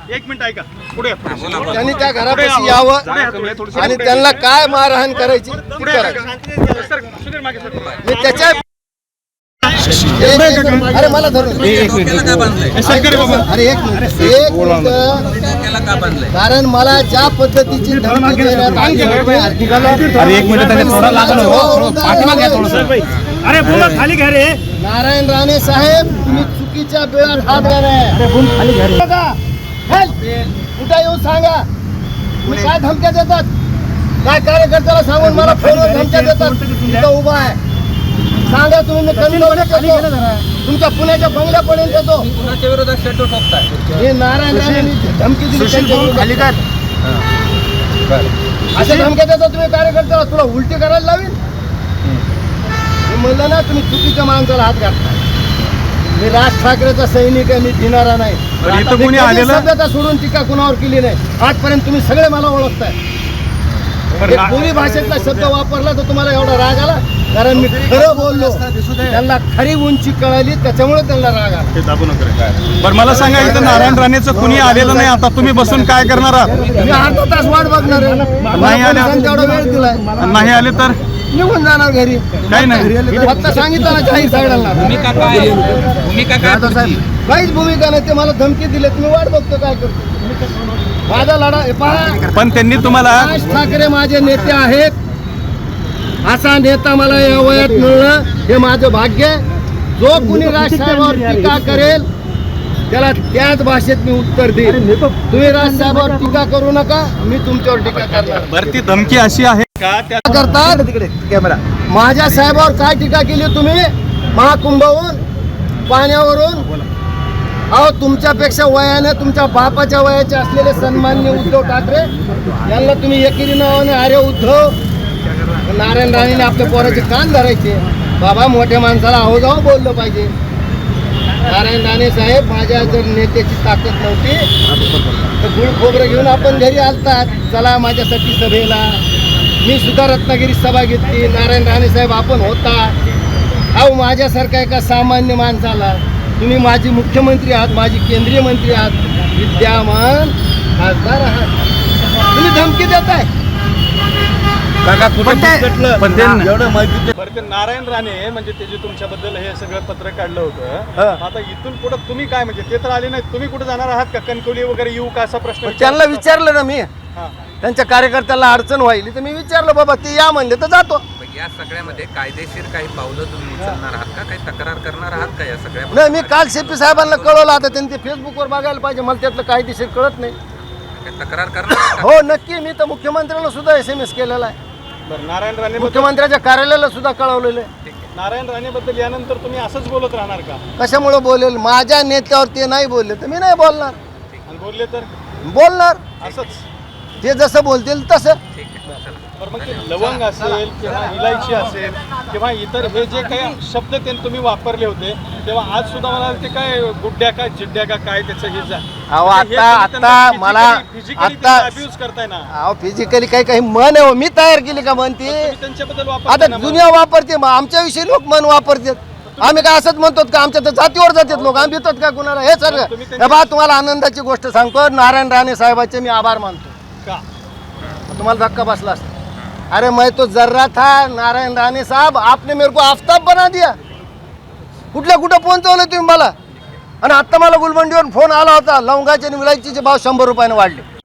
एक मिनिट ऐका पुढे त्यांनी त्या घरापाशी यावं आणि त्यांना काय मारहाण करायची ती करायची. मी त्याच्या अरे मला धरून अरे एक मिनिट कारण मला ज्या पद्धतीची धमकी देण्यात आली अरे बोला खाली घ्या रे नारायण राणे साहेब तुम्ही चुकीच्या वेळात हात घाला कुठे येऊन सांगा तुम्ही काय धमक्या देतात काय कार्यकर्त्याला सांगून मला फोनवर धमक्या देतात तिथं उभा आहे सांगा तुम्ही मी तुमच्या पुण्याच्या बंगल्यापर्यंत येतो कुणाच्या विरोधात शटो ठोकताय हे नारायण राणे धमकी दिली खाली काय अशा धमक्या देता तुम्ही कार्यकर्त्याला तुला उलटी करायला लावीन मी म्हणलं ना तुम्ही चुकीच्या माणसाला हात घालताय मी राज ठाकरेचा सैनिक आहे मी भिणारा नाही सभ्यता सोडून टीका कुणावर केली नाही आजपर्यंत तुम्ही सगळे मला ओळखताय कोणी भाषेतला शब्द वापरला तर तुम्हाला एवढा राग आला कारण मी खरं बोललो त्यांना खरी उंची कळाली त्याच्यामुळे त्यांना राग आला बरं मला सांगा इथं नारायण राणेचं कुणी आलेलं नाही आता तुम्ही बसून काय करणार आहात मी अर्धा तास वाट बघणार आहे तेवढा वेळ दिलाय नाही आले तर निघून जाणार घरी काही नाही फक्त सांगितलं ना काही साईडला भूमिका काय साहेब काहीच भूमिका नाही ते मला धमकी दिली तुम्ही वाट बघतो काय करतो माझा लढा पहा पण त्यांनी तुम्हाला राज ठाकरे माझे नेते आहेत असा नेता मला या वयात मिळणं हे माझं भाग्य जो कुणी राजसाहेबांवर टीका करेल त्याला त्याच भाषेत मी उत्तर देईन तुम्ही राजसाहेबांवर टीका करू नका मी तुमच्यावर टीका करणार बरं ती धमकी अशी आहे का त्या करतात तिकडे कॅमेरा माझ्या साहेबावर काय टीका केली तुम्ही महाकुंभहून पाण्यावरून अहो तुमच्यापेक्षा वयाने तुमच्या बापाच्या वयाचे असलेले सन्माननीय उद्धव ठाकरे यांना तुम्ही एकेरी नावाने अरे उद्धव नारायण राणेने आपल्या पोराचे कान धरायचे बाबा मोठ्या माणसाला अहो जाऊ बोललं पाहिजे नारायण राणे साहेब माझ्या जर नेत्याची ताकद नव्हती तर गुळ खोबरं घेऊन आपण घरी आलतात चला माझ्यासाठी सभेला मी सुद्धा रत्नागिरी सभा घेतली नारायण राणे साहेब आपण होता अहो माझ्यासारखा एका सामान्य माणसाला तुम्ही माझी मुख्यमंत्री आहात माझी केंद्रीय मंत्री आहात विद्यमान खासदार आहात तुम्ही धमकी देताय नारायण राणे म्हणजे ते जे तुमच्याबद्दल हे सगळं पत्र काढलं होतं आता इथून पुढे तुम्ही काय म्हणजे ते तर आले नाही तुम्ही कुठे जाणार आहात का कणकवली वगैरे येऊ का असा प्रश्न त्यांना विचारलं ना मी त्यांच्या कार्यकर्त्याला अडचण व्हायली तर मी विचारलं बाबा ते या म्हणले तर जातो या सगळ्यामध्ये कायदेशीर काही पावलं तुम्ही उचलणार आहात का काही तक्रार करणार आहात का या सगळ्या नाही मी काल शेपी साहेबांना कळवलं आता त्यांनी ते फेसबुकवर बघायला पाहिजे मला त्यातलं कायदेशीर कळत नाही तक्रार करणार हो नक्की मी तर मुख्यमंत्र्यांना सुद्धा SMS केलेला आहे नारायण राणे मुख्यमंत्र्यांच्या कार्यालयाला सुद्धा कळवलेलं आहे नारायण राणे बद्दल यानंतर तुम्ही असंच बोलत राहणार का कशामुळे बोलेल माझ्या नेत्यावर ते नाही बोलले तर मी नाही बोलणार आणि बोलले तर बोलणार असंच ते जसं बोलतील तसं बरं मग ते लवंग असेल किंवा इलायची असेल किंवा इतर हे जे काही शब्द त्यांनी तुम्ही वापरले होते तेव्हा आज सुद्धा मला ते काय गुड्ड्या का जिड्ड्या का काय त्याचं हे अहो आता मला आता अब्यूज करताय ना अहो फिजिकली काही मन आहे मी तयार केली का मन ती त्यांच्याबद्दल आता दुनिया वापरते आमच्या विषयी लोक मन वापरतात आम्ही काय असंच म्हणतो का आमच्या तर जातीवर जातात लोक आम्ही देतात का कुणाला हे सगळं बा तुम्हाला आनंदाची गोष्ट सांगतो नारायण राणे साहेबांचे मी आभार मानतो का तुम्हाला धक्का बसला असता अरे मैं तो जर्रा था नारायण राणे साहब आपने मेरे को आफ्ताब बना दिया कुठल्या कुठं पोहोचवलं तुम्ही मला आणि आता मला गुलमंडीवर फोन आला होता लवंगाचे आणि विलायचीचे भाव 100 रुपयाने वाढले